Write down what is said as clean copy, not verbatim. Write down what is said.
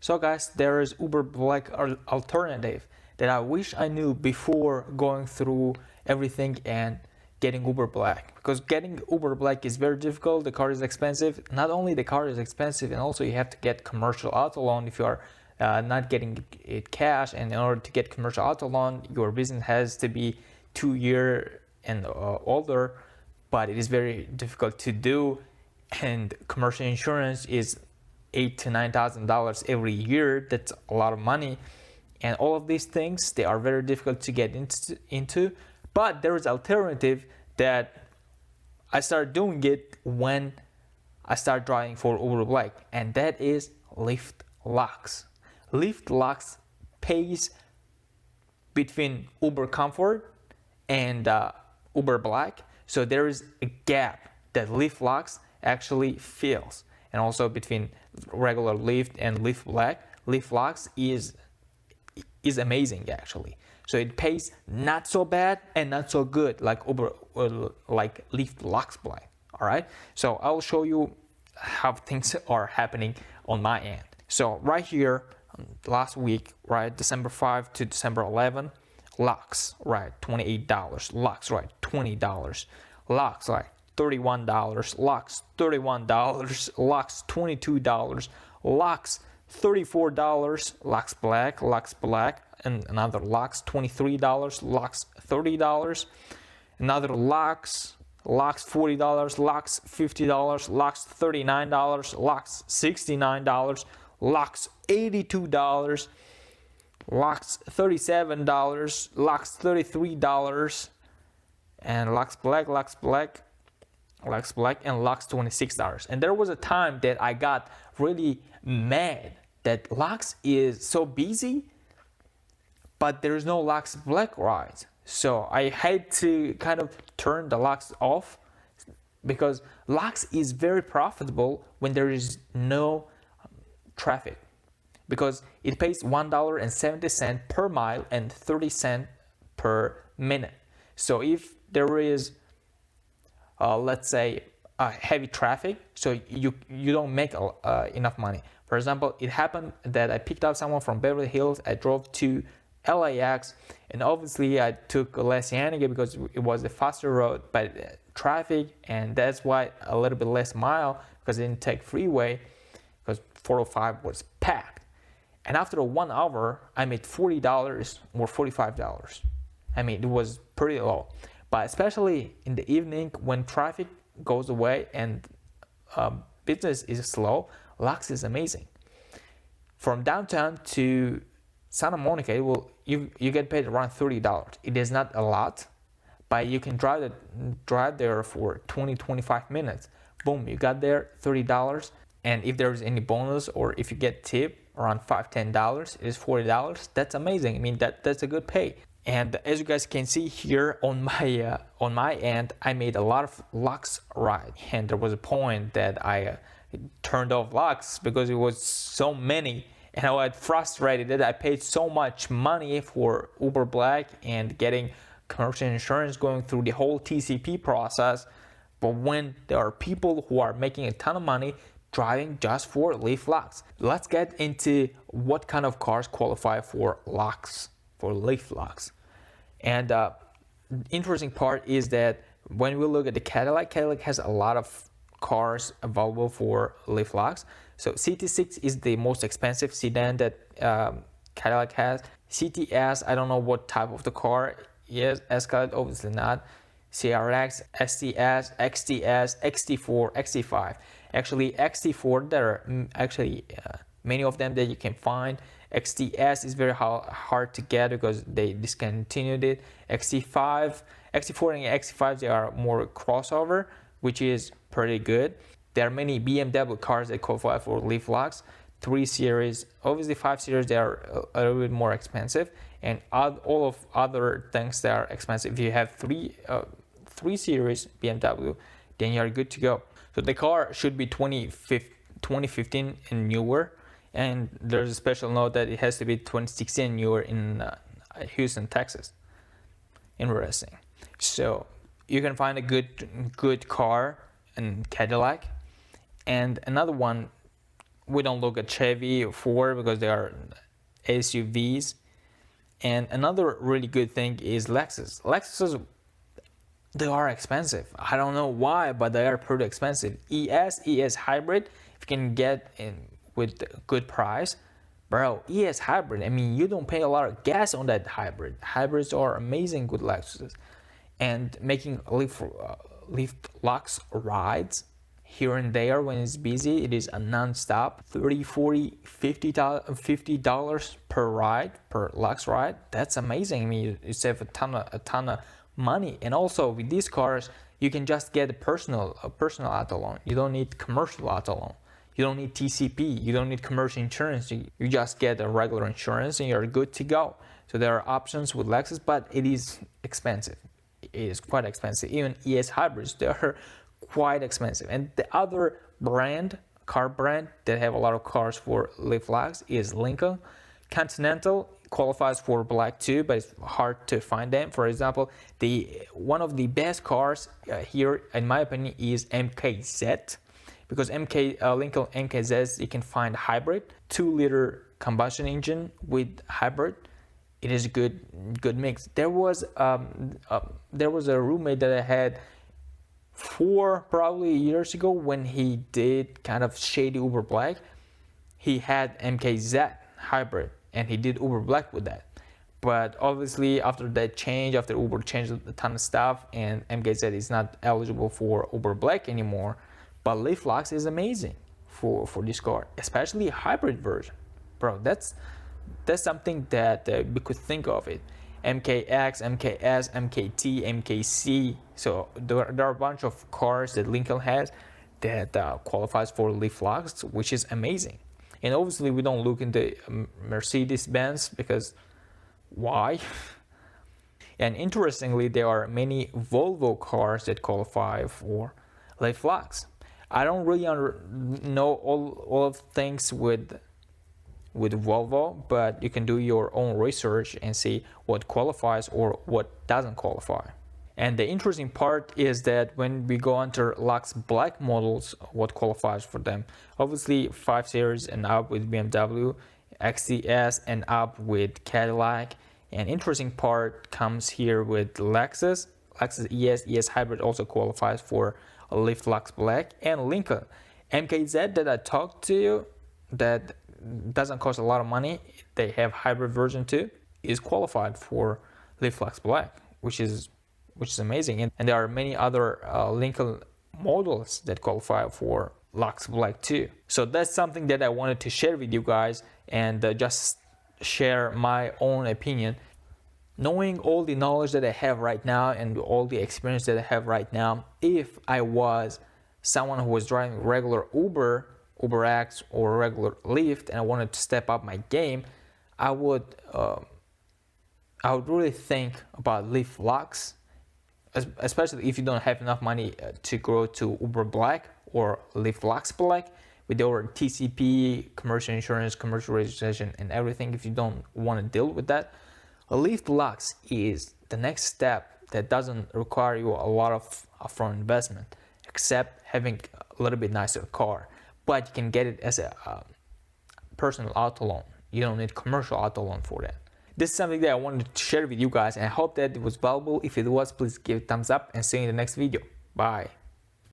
So guys, there is Uber Black alternative that I wish I knew before going through everything and getting Uber Black, because getting Uber Black is very difficult. The car is expensive. Not only the car is expensive, and also you have to get commercial auto loan if you are not getting it cash. And in order to get commercial auto loan, your business has to be 2 years and older, but it is very difficult to do. And commercial insurance is $8,000 to $9,000 every year. That's a lot of money, and all of these things, they are very difficult to get into. But there is alternative that I started doing it when I started driving for Uber Black, and that is Lyft Lux. Lyft Lux pays between Uber Comfort and Uber Black, so there is a gap that Lyft Lux actually fills. And also between regular Lyft and Lyft Black, Lyft Lux is amazing actually. So it pays not so bad and not so good like Uber or like Lyft Lux Black. All right. So I'll show you how things are happening on my end. So right here, last week, right, December 5 to December 11, Lux, right, $28. Lux, right, $20. Lux, right, $31. Lux, $31. Lux, $22. Lux, $34. Lux Black, and another Lux, $23. Lux, $30. Another Lux, $40. Lux, $50. Lux, $39. Lux, $69. Lux, $82. Lux, $37. Lux, $33. And Lux Black, and Lux, $26. And there was a time that I got really mad that Lux is so busy, but there is no Lux Black rides. So I had to kind of turn the Lux off, because Lux is very profitable when there is no traffic, because it pays $1.70 per mile and 30 cents per minute. So if there is let's say heavy traffic, so you don't make enough money. For example, it happened that I picked up someone from Beverly Hills. I drove to LAX, and obviously I took La Cienega because it was a faster road, but traffic, and that's why a little bit less mile, because I didn't take freeway, because 405 was packed. And after 1 hour, I made $40 or $45. I mean, it was pretty low. But especially in the evening when traffic goes away and business is slow, Lux is amazing. From downtown to Santa Monica, you get paid around $30. It is not a lot, but you can drive there for 20-25 minutes. Boom, you got there, $30. And if there's any bonus or if you get tip around $5-10, it is $40. That's amazing. I mean, that's a good pay. And as you guys can see here on my end, I made a lot of Lux rides, and there was a point that I turned off Lux because it was so many, and I was frustrated that I paid so much money for Uber Black and getting commercial insurance, going through the whole TCP process. But when there are people who are making a ton of money driving just for Lyft Lux, let's get into what kind of cars qualify for Lux, for Lyft Lux. And interesting part is that when we look at the Cadillac has a lot of cars available for Lyft Lux. So CT6 is the most expensive sedan that Cadillac has. CTS, I don't know what type of the car is. Escalade, obviously not. CRX, STS, XTS, XT4, XT5. Actually, XT4, there are actually many of them that you can find. XTS is very hard to get because they discontinued it. XT4 and XT5, they are more crossover, which is pretty good. There are many BMW cars that qualify for Lyft Lux. 3 Series, obviously 5 Series, they are a little bit more expensive, and all of other things that are expensive. If you have 3 Series BMW, then you're good to go. So the car should be 2015 and newer. And there's a special note that it has to be 2016 newer in Houston, Texas. Interesting. So you can find a good car in Cadillac. And another one we don't look at Chevy or Ford because they are SUVs. And another really good thing is Lexus. Lexus, they are expensive. I don't know why, but they are pretty expensive. ES hybrid, if you can get in with a good price, bro, ES hybrid, I mean, you don't pay a lot of gas on that hybrid. Hybrids are amazing with Lexus. And making Lyft Lux rides here and there when it's busy, it is a non-stop. $30, $40, $50 per ride, per Lux ride. That's amazing. I mean, you save a ton of money. And also with these cars, you can just get a personal auto loan. You don't need commercial auto loan. You don't need TCP. You don't need commercial insurance. You just get a regular insurance and you're good to go. So there are options with Lexus, but it is expensive. It is quite expensive. Even ES hybrids, they are quite expensive. And the other car brand that have a lot of cars for Lyft Lux is Lincoln. Continental qualifies for black too, but it's hard to find them. For example, one of the best cars here, in my opinion, is MKZ, because Lincoln MKZ, you can find hybrid, 2-liter combustion engine with hybrid. It is a good mix. There was a roommate that I had 4 probably years ago when he did kind of shady Uber Black. He had MKZ hybrid and he did Uber Black with that. But obviously after that change, after Uber changed a ton of stuff and MKZ is not eligible for Uber Black anymore. But Lyft Lux is amazing for this car, especially a hybrid version. Bro, that's something that we could think of it. MKX, MKS, MKT, MKC. So there are a bunch of cars that Lincoln has that qualifies for Lyft Lux, which is amazing. And obviously we don't look into Mercedes-Benz because why? And interestingly, there are many Volvo cars that qualify for Lyft Lux. I don't really know all of things with Volvo, but you can do your own research and see what qualifies or what doesn't qualify. And the interesting part is that when we go under Lux Black models, what qualifies for them? Obviously 5 Series and up with BMW, XDS and up with Cadillac. And interesting part comes here with Lexus ES hybrid also qualifies for a Lyft Lux Black, and Lincoln MKZ that I talked to you, that doesn't cost a lot of money, they have hybrid version too, is qualified for Lyft Lux Black, which is amazing. And there are many other Lincoln models that qualify for Lux Black too. So that's something that I wanted to share with you guys and just share my own opinion. Knowing all the knowledge that I have right now and all the experience that I have right now, if I was someone who was driving regular UberX or regular Lyft and I wanted to step up my game, I would really think about Lyft Lux, especially if you don't have enough money to go to Uber Black or Lyft Lux Black with your TCP, commercial insurance, commercial registration and everything. If you don't want to deal with that, a Lyft Lux is the next step that doesn't require you a lot of upfront investment, except having a little bit nicer car. But you can get it as a personal auto loan. You don't need commercial auto loan for that. This is something that I wanted to share with you guys, and I hope that it was valuable. If it was, please give it a thumbs up and see you in the next video. Bye.